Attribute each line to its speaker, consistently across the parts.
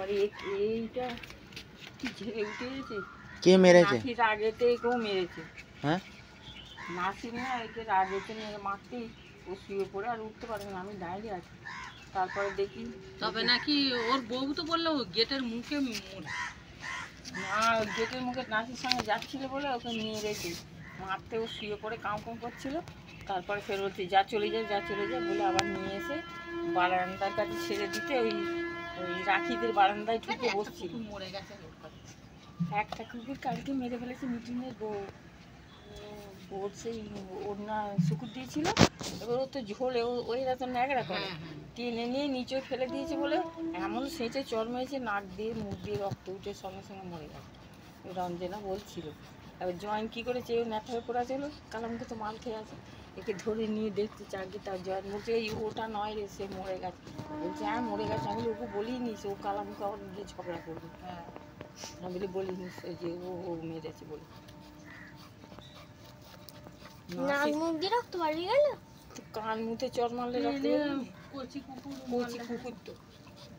Speaker 1: আবার এইটা ঝেড়ে উঠে গেছে।
Speaker 2: কে মেরেছে?
Speaker 1: নাসির আগেতে কেউ মেরেছে।
Speaker 2: হ্যাঁ
Speaker 1: নাসির না একে আগেতে মেরে মারতেই ও শুয়ে পড়ে আর উঠতে পারে না, আমি দাঁড়িয়ে আছি। তারপরে দেখি
Speaker 3: তবে নাকি ওর বউ তো বললো গেটের মুখে
Speaker 1: না, গেটের মুখে নাসির সঙ্গে যাচ্ছিল বলে ওকে নিয়ে রেখে মারতে ও শুয়ে পড়ে কাম করছিল। তারপরে ফের বলছি যা চলে যায় বলে আবার নিয়ে এসে বারান্দার কাছে ছেড়ে দিতে ওই ওই রাখিদের বারান্দায় ঢুকে বসছিল।
Speaker 3: মরে গেছে
Speaker 1: একটা কুকুর কালকে মেরে ফেলেছে মিঠুনের বউ। ওর সেই ওড়না শুকুর দিয়েছিল, এবার ও তো ঝোলে ওইরা তো ন্যাকড়া করে টেনে নিয়ে নিচে ফেলে দিয়েছে বলে এমন সেঁচে চর মেরেছে, নাক দিয়ে মুখ দিয়ে রক্ত উঠে সঙ্গে সঙ্গে মরে গেছে। রঞ্জনা বলছিল এবার জয়েন কী করেছে, ও ন্যাথা হয়ে পড়া ছিল, কালামকে তো মাল খেয়ে আছে, একে ধরে নিয়ে দেখতে চাকরি তার জয়েন বলছে এই ওটা নয় রে, সে মরে গেছে। বলছে হ্যাঁ মরে গেছে। আমি ওকে বলিনি ও কালামকে আবার গিয়ে ঝগড়া করবে। আমি বলিনি যে ও মেরেছে বলে। কান মুখে চর মারলে কচি কুকুর তো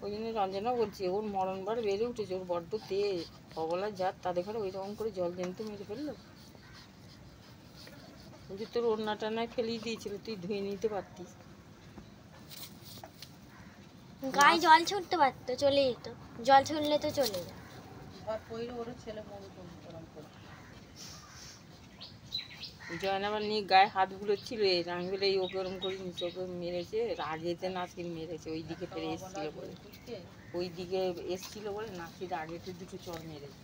Speaker 1: ওই জন্য রঞ্জনা বলছে ওর মরণবার বেড়ে উঠেছে, ওর বড্ড তেজ অবলা জাত, তাদের ঘরে ওই রকম করে জল জেনতে মেরে ফেললো। বলছি তোর ওড়নাটা নয় ফেলিয়ে দিয়েছিল, তুই ধুয়ে নিতে পারতিস।
Speaker 4: গায়ে জল ছুটতে পারতো, চলে যেত, জল ছুটলে তো চলে যায়।
Speaker 1: জয়ন আবার নিয়ে গায়ে হাত বুলোচ্ছিল, আমি বলে এই ওকে ওরম করে নিচে ওকে মেরেছে, রাগেতে নাসির মেরেছে, ওই দিকে ফেরে এসছিল বলে, ওই দিকে এসছিল বলে নাসির আগেতে দুটো চর মেরেছে।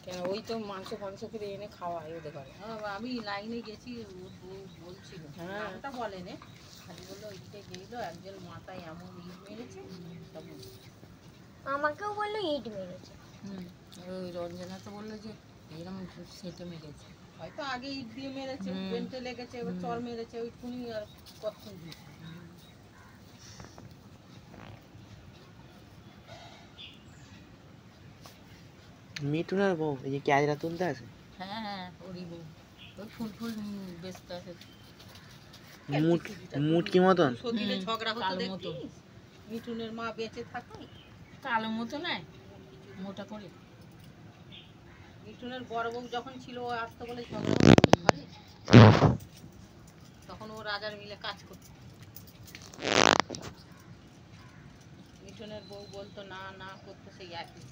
Speaker 1: কেন ওই তো মাংস করে এনে খাওয়ায় ওদের ঘরে।
Speaker 3: আমি লাইনে গেছি, বলছিল নামটা বলেনি, খালি বললো ওইদিকে গেলো একজন মাথায় এমন ইট মেরেছে।
Speaker 4: আমাকেও বললো ইট মেরেছে।
Speaker 1: ওই রঞ্জনা তো বললো যে এরকম সেঁটে মেরেছে,
Speaker 3: হয়তো আগে ইট দিয়ে মেরেছে, বেন্টে লেগেছে, এবার চর মেরেছে, ওই টুনি আর কতক্ষণ দিয়েছে।
Speaker 2: মিঠুনের বউ এই যে ক্যাজরা তুলতে আছে।
Speaker 1: হ্যাঁ ওরই বউ, ওই ফুল ব্যস্ত আছে।
Speaker 2: মুটকি মতন
Speaker 3: সদিলে ঝগড়া হতো দেখি, মিঠুনের মা বেঁচে থাকে
Speaker 1: কালো মতো নয়, মোটা করে।
Speaker 3: মিঠুনের বড় বউ যখন ছিল ও আসতো বলে ঝগড়া হতো ঘরে, তখন ও রাজার মিলে কাজ করতো। মিঠুনের বউ বলতো না না করতো সেই একই।